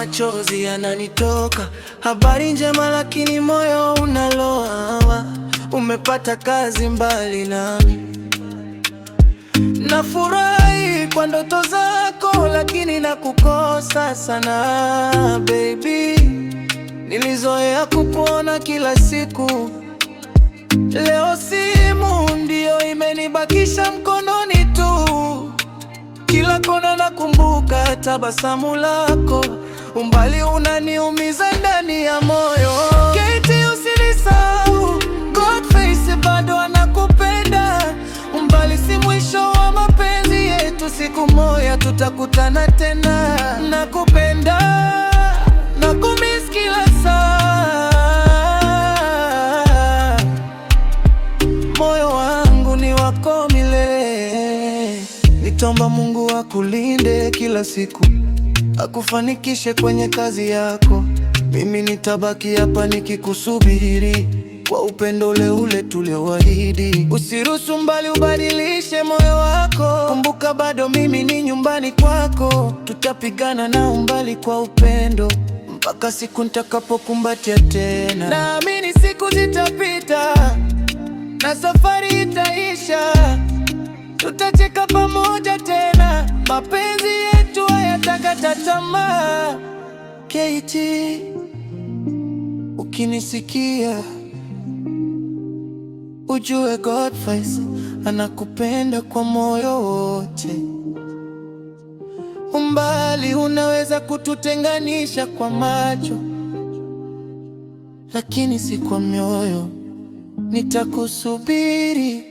machozi yananitoka. Habari njema lakini moyo unaloa. Umepata kazi mbali nami. Nafurahi kwa ndoto zako lakini nakukosa sana baby. Nilizoea kukuona kila siku. Leo simu ndio imenibakisha mkononi tu. Kila kona nakumbuka tabasamu lako. Umbali unaniumiza ndani ya moyo. Katie, usinisahau. Godface bado anakupenda. Umbali si mwisho wa mapenzi yetu. Siku moja tutakutana tena. Nakupenda, nakumiss kila saa. Moyo wangu ni wako milele. Nitomba Mungu akulinde kila siku, akufanikishe kwenye kazi yako. Mimi nitabaki hapa nikikusubiri kwa upendo ule ule tulioahidi. Usiruhusu mbali ubadilishe moyo wako. Kumbuka bado mimi ni nyumbani kwako. Tutapigana na umbali kwa upendo mpaka siku nitakapokumbatia tena. Naamini siku zitapita na safari itaisha. Tutacheka pamoja tena. Mapenzi yetu hayatakata tamaa. Katie, ukinisikia ujue Godface anakupenda kwa moyo wote. Umbali unaweza kututenganisha kwa macho, lakini si kwa mioyo. Nitakusubiri